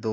2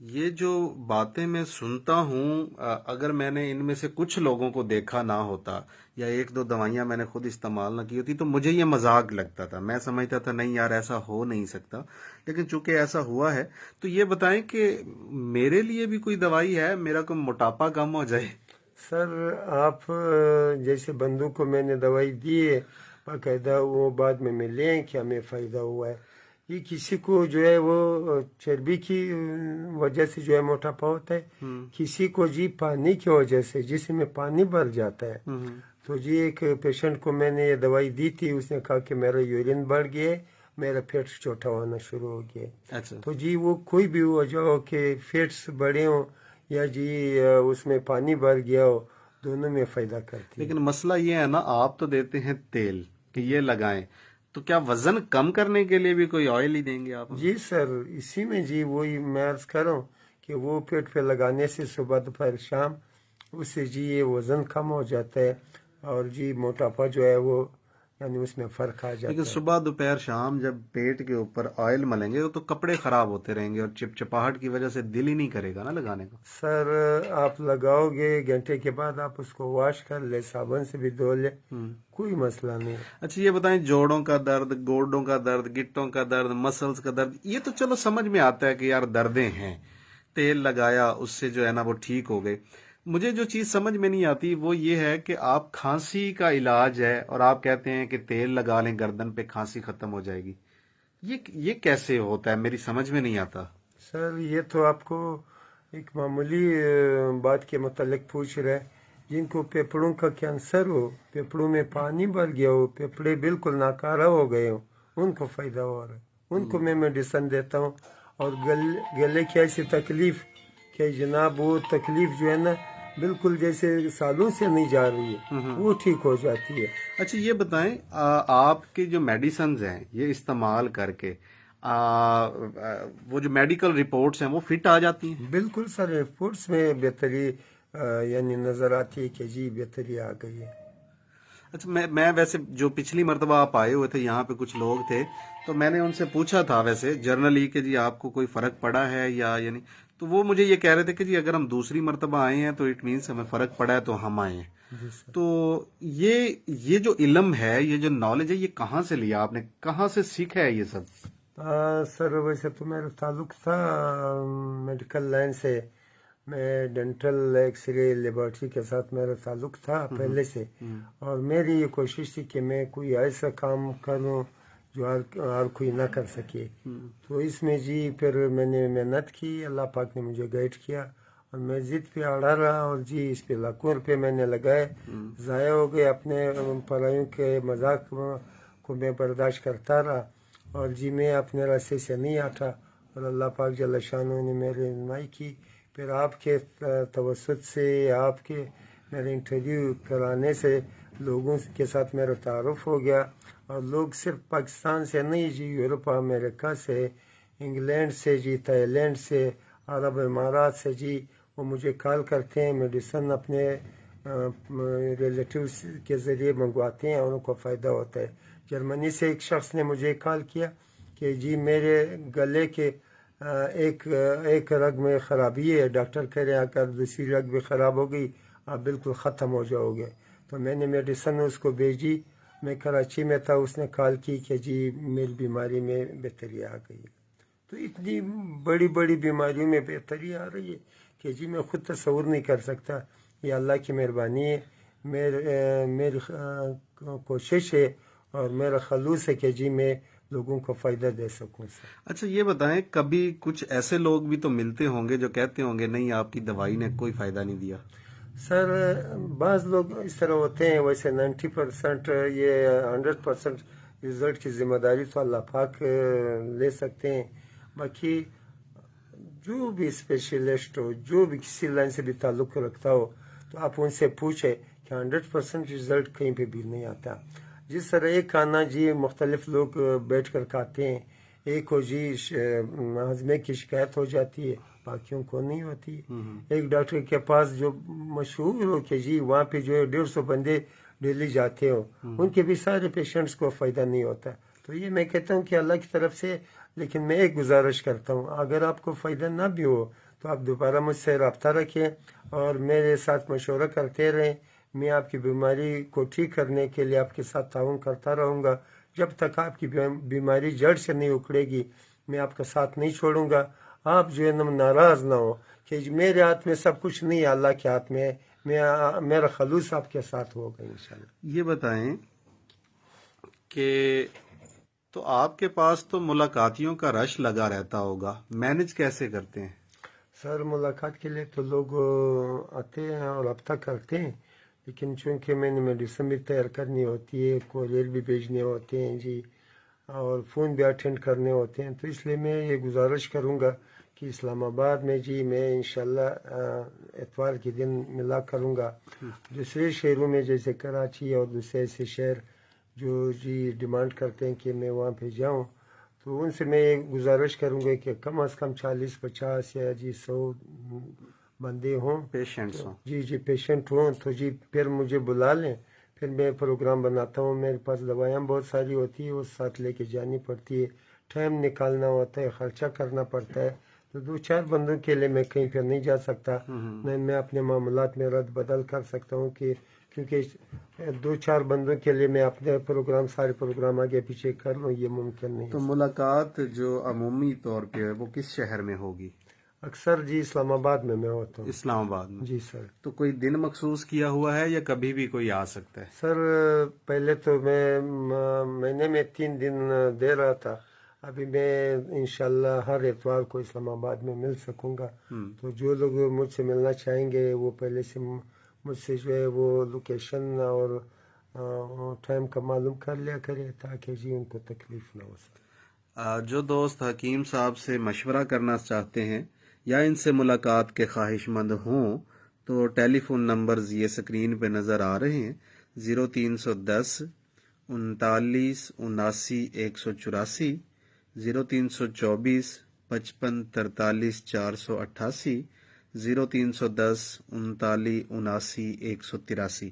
یہ جو باتیں میں سنتا ہوں اگر میں نے ان میں سے کچھ لوگوں کو دیکھا نہ ہوتا یا ایک دو دوائیاں میں نے خود استعمال نہ کی ہوتی تو مجھے یہ مذاق لگتا تھا. میں سمجھتا تھا نہیں یار ایسا ہو نہیں سکتا، لیکن چونکہ ایسا ہوا ہے تو یہ بتائیں کہ میرے لیے بھی کوئی دوائی ہے، میرا کوئی موٹاپا کم ہو جائے؟ سر آپ جیسے بندوں کو میں نے دوائی دی ہے باقاعدہ، وہ بعد میں لیں کہ ہمیں فائدہ ہوا ہے. یہ کسی کو جو ہے وہ چربی کی وجہ سے جو ہے موٹاپا ہوتا ہے، کسی کو جی پانی کی وجہ سے جسم میں پانی بھر جاتا ہے. تو جی ایک پیشنٹ کو میں نے یہ دوائی دی تھی، اس نے کہا کہ میرا یورین بڑھ گیا ہے، میرا پیٹ چھوٹا ہونا شروع ہو گیا ہے. اچھا. تو جی وہ کوئی بھی وجہ ہو کہ فیٹس بڑے ہوں یا جی اس میں پانی بھر گیا ہو، دونوں میں فائدہ کرتی ہے. لیکن مسئلہ یہ ہے نا، آپ تو دیتے ہیں تیل کہ یہ لگائیں، تو کیا وزن کم کرنے کے لیے بھی کوئی آئل ہی دیں گے آپ؟ جی سر، اسی میں جی وہی میں عرض کر رہا ہوں کہ وہ پیٹ پہ لگانے سے صبح دوپہر شام اس سے جی یہ وزن کم ہو جاتا ہے اور جی موٹاپا جو ہے وہ یعنی اس میں فرق آ لیکن جاتا ہے. صبح دوپہر شام جب پیٹ کے اوپر آئل ملیں گے تو کپڑے خراب ہوتے رہیں گے اور چپچپاہٹ کی وجہ سے دل ہی نہیں کرے گا نا لگانے کا. سر آپ لگاؤ گے گھنٹے کے بعد آپ اس کو واش کر لے، صابن سے بھی دھو لے، کوئی مسئلہ نہیں. اچھا یہ بتائیں، جوڑوں کا درد، گوڈوں کا درد، گٹوں کا درد، مسلز کا درد، یہ تو چلو سمجھ میں آتا ہے کہ یار دردیں ہیں، تیل لگایا اس سے جو ہے نا وہ ٹھیک ہو گئے. مجھے جو چیز سمجھ میں نہیں آتی وہ یہ ہے کہ آپ کھانسی کا علاج ہے اور آپ کہتے ہیں کہ تیل لگا لیں گردن پہ کھانسی ختم ہو جائے گی. یہ کیسے ہوتا ہے؟ میری سمجھ میں نہیں آتا. سر یہ تو آپ کو ایک معمولی بات کے متعلق پوچھ رہے، جن کو پھیپھڑوں کا کینسر ہو، پھیپھڑوں میں پانی بھر گیا ہو، پھیپھڑے بالکل ناکارہ ہو گئے ہو، ان کو فائدہ ہو رہا ہے. ان کو میں میڈیسن دیتا ہوں. اور گلے کی ایسی تکلیف کہ جناب وہ تکلیف جو ہے نا بالکل جیسے سالوں سے نہیں جا رہی ہے، وہ ٹھیک ہو جاتی ہے. اچھا یہ بتائیں، آپ کی جو میڈیسنز ہیں یہ استعمال کر کے وہ جو میڈیکل رپورٹس ہیں وہ فٹ آ جاتی ہیں؟ بالکل سر، رپورٹس میں بہتری یعنی نظر آتی ہے کہ جی بہتری آ گئی ہے. اچھا میں ویسے جو پچھلی مرتبہ آپ آئے ہوئے تھے یہاں پہ کچھ لوگ تھے تو میں نے ان سے پوچھا تھا ویسے جنرلی کہ جی آپ کو کوئی فرق پڑا ہے یا یعنی، تو وہ مجھے یہ کہہ رہے تھے کہ جی اگر ہم دوسری مرتبہ آئے ہیں تو اٹ مینس ہمیں فرق پڑا ہے تو ہم آئے ہیں. جی سر. تو یہ جو علم ہے، یہ جو نالج ہے، یہ کہاں سے لیا آپ نے؟ کہاں سے سیکھا ہے یہ سب؟ سر ویسے تو میرا تعلق تھا میڈیکل لائن سے، میں ڈینٹل ایکس رے لیبارٹری کے ساتھ میرا تعلق تھا پہلے سے. اور میری یہ کوشش تھی کہ میں کوئی ایسا کام کروں جو اور کوئی نہ کر سکے. تو اس میں جی پھر میں نے محنت کی، اللہ پاک نے مجھے گائیڈ کیا اور میں ضد پہ اڑا رہا اور جی اس پہ لاکھوں روپے میں نے لگائے، ضائع ہو گئے. اپنے پرایوں کے مذاق کو میں برداشت کرتا رہا اور جی میں اپنے راستے سے نہیں آتا اور اللہ پاک جل شانہ نے میری رہنمائی کی. پھر آپ کے توسط سے، آپ کے میرے انٹرویو کرانے سے لوگوں کے ساتھ میرا تعارف ہو گیا. اور لوگ صرف پاکستان سے نہیں جی، یورپ، امریکہ سے، انگلینڈ سے جی، تھائی لینڈ سے، عرب امارات سے جی، وہ مجھے کال کرتے ہیں، میڈیسن اپنے ریلیٹیوز کے ذریعے منگواتے ہیں اور ان کو فائدہ ہوتا ہے. جرمنی سے ایک شخص نے مجھے کال کیا کہ جی میرے گلے کے ایک رگ میں خرابی ہے، ڈاکٹر کہہ رہے ہیں اگر دوسری رگ بھی خراب ہو گئی آپ بالکل ختم ہو جاؤ گے. تو میں نے میڈیسن اس کو بھیجی. میں کراچی میں تھا، اس نے کال کی کہ جی میری بیماری میں بہتری آ گئی. تو اتنی بڑی بڑی بیماریوں میں بہتری آ رہی ہے کہ جی میں خود تصور نہیں کر سکتا. یہ اللہ کی مہربانی ہے. میری کوشش ہے اور میرا خلوص ہے کہ جی میں لوگوں کو فائدہ دے سکوں. اچھا یہ بتائیں، کبھی کچھ ایسے لوگ بھی تو ملتے ہوں گے جو کہتے ہوں گے نہیں آپ کی دوائی نے کوئی فائدہ نہیں دیا؟ سر بعض لوگ اس طرح ہوتے ہیں، ویسے 90% یہ 100% رزلٹ کی ذمہ داری تو اللہ پاک لے سکتے ہیں. باقی جو بھی اسپیشلسٹ ہو، جو بھی کسی لائن سے بھی تعلق رکھتا ہو، تو آپ ان سے پوچھیں کہ 100% رزلٹ کہیں پہ بھی نہیں آتا. جس طرح ایک کھانا جی مختلف لوگ بیٹھ کر کھاتے ہیں، ایک کو جی ہاضمے کی شکایت ہو جاتی ہے، باقیوں کو نہیں ہوتی. ایک ڈاکٹر کے پاس جو مشہور ہو کہ جی وہاں پہ جو ہے 150 بندے ڈیلی جاتے ہو، ان کے بھی سارے پیشنٹس کو فائدہ نہیں ہوتا. تو یہ میں کہتا ہوں کہ اللہ کی طرف سے. لیکن میں ایک گزارش کرتا ہوں، اگر آپ کو فائدہ نہ بھی ہو تو آپ دوبارہ مجھ سے رابطہ رکھیں اور میرے ساتھ مشورہ کرتے رہیں. میں آپ کی بیماری کو ٹھیک کرنے کے لیے آپ کے ساتھ تعاون کرتا رہوں گا. جب تک آپ کی بیماری جڑ سے نہیں اکھڑے گی میں آپ کا ساتھ نہیں چھوڑوں گا. آپ جو ہے نا ناراض نہ ہو کہ میرے ہاتھ میں سب کچھ نہیں ہے، اللہ کے ہاتھ میں ہے. میرا خلوص آپ کے ساتھ ہوگا انشاءاللہ. یہ بتائیں کہ تو آپ کے پاس تو ملاقاتیوں کا رش لگا رہتا ہوگا، مینج کیسے کرتے ہیں؟ سر ملاقات کے لیے تو لوگ آتے ہیں اور رابطہ کرتے ہیں، لیکن چونکہ میں نے میڈیسن بھی تیار کرنی ہوتی ہے، کوریئر بھی بھیجنے ہوتے ہیں جی، اور فون بھی اٹینڈ کرنے ہوتے ہیں، تو اس لیے میں یہ گزارش کروں گا کہ اسلام آباد میں جی میں انشاءاللہ اتوار کے دن ملا کروں گا. دوسرے شہروں میں جیسے کراچی اور دوسرے ایسے شہر جو جی ڈیمانڈ کرتے ہیں کہ میں وہاں پہ جاؤں، تو ان سے میں یہ گزارش کروں گا کہ کم از کم 40-50 یا جی 100 بندے ہوں، پیشنٹس ہوں. جی پیشنٹ ہوں، تو جی پھر مجھے بلا لیں، پھر میں پروگرام بناتا ہوں. میرے پاس دوائیاں بہت ساری ہوتی ہے، وہ ساتھ لے کے جانی پڑتی ہے، ٹائم نکالنا ہوتا ہے، خرچہ کرنا پڑتا ہے. تو 2-4 بندوں کے لیے میں کہیں پھر نہیں جا سکتا. میں اپنے معاملات میں رد بدل کر سکتا ہوں کہ کیونکہ 2-4 بندوں کے لیے میں اپنے سارے پروگرام آگے پیچھے کر لوں، یہ ممکن نہیں. تو ملاقات جو عمومی طور پہ ہے وہ کس شہر میں ہوگی؟ اکثر جی اسلام آباد میں ہوتا ہوں. اسلام آباد میں. جی سر. تو کوئی دن مخصوص کیا ہوا ہے یا کبھی بھی کوئی آ سکتا ہے؟ سر پہلے تو میں مہینے میں 3 دن دے رہا تھا، ابھی میں انشاءاللہ ہر اتوار کو اسلام آباد میں مل سکوں گا. تو جو لوگ مجھ سے ملنا چاہیں گے وہ پہلے سے مجھ سے جو ہے وہ لوکیشن اور ٹائم کا معلوم کر لیا کرے تاکہ جی ان کو تکلیف نہ ہو سکے. جو دوست حکیم صاحب سے مشورہ کرنا چاہتے ہیں یا ان سے ملاقات کے خواہش مند ہوں تو ٹیلی فون نمبرز یہ اسکرین پہ نظر آ رہے ہیں: 0310 39 79 184, 0324 55 43 488, 0310 39 79 183.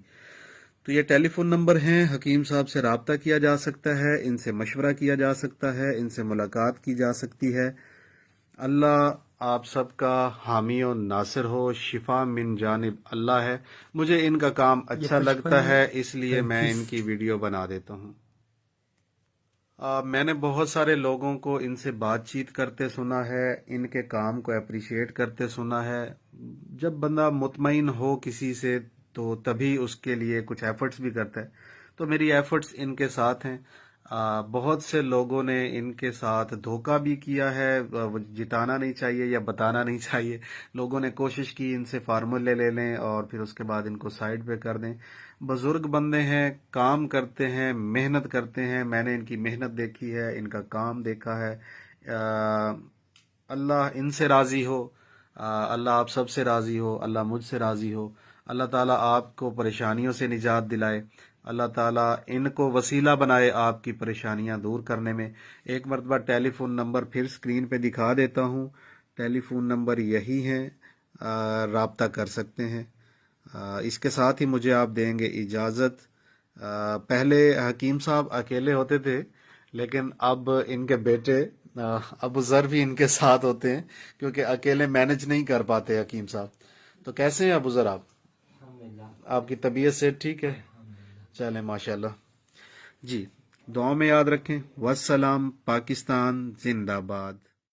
تو یہ ٹیلی فون نمبر ہیں، حکیم صاحب سے رابطہ کیا جا سکتا ہے، ان سے مشورہ کیا جا سکتا ہے، ان سے ملاقات کی جا سکتی ہے. اللہ آپ سب کا حامی و ناصر ہو. شفا من جانب اللہ ہے. مجھے ان کا کام اچھا لگتا ہے اس لیے میں ان کی ویڈیو بنا دیتا ہوں. میں نے بہت سارے لوگوں کو ان سے بات چیت کرتے سنا ہے، ان کے کام کو اپریشیٹ کرتے سنا ہے. جب بندہ مطمئن ہو کسی سے تو تبھی اس کے لیے کچھ ایفرٹس بھی کرتا ہے. تو میری ایفرٹس ان کے ساتھ ہیں. بہت سے لوگوں نے ان کے ساتھ دھوکہ بھی کیا ہے، جتانا نہیں چاہیے یا بتانا نہیں چاہیے. لوگوں نے کوشش کی ان سے فارمولے لے لیں اور پھر اس کے بعد ان کو سائڈ پہ کر دیں. بزرگ بندے ہیں، کام کرتے ہیں، محنت کرتے ہیں. میں نے ان کی محنت دیکھی ہے، ان کا کام دیکھا ہے. اللہ ان سے راضی ہو، اللہ آپ سب سے راضی ہو، اللہ مجھ سے راضی ہو. اللہ تعالیٰ آپ کو پریشانیوں سے نجات دلائے. اللہ تعالیٰ ان کو وسیلہ بنائے آپ کی پریشانیاں دور کرنے میں. ایک مرتبہ ٹیلی فون نمبر پھر سکرین پہ دکھا دیتا ہوں. ٹیلی فون نمبر یہی ہیں، رابطہ کر سکتے ہیں. اس کے ساتھ ہی مجھے آپ دیں گے اجازت. پہلے حکیم صاحب اکیلے ہوتے تھے لیکن اب ان کے بیٹے ابو ذر بھی ان کے ساتھ ہوتے ہیں کیونکہ اکیلے مینج نہیں کر پاتے حکیم صاحب. تو کیسے ہیں ابو ذر آپ؟ آپ کی طبیعت سے ٹھیک ہے؟ چلیں ماشاءاللہ. جی دعاؤں میں یاد رکھیں. والسلام. پاکستان زندہ باد.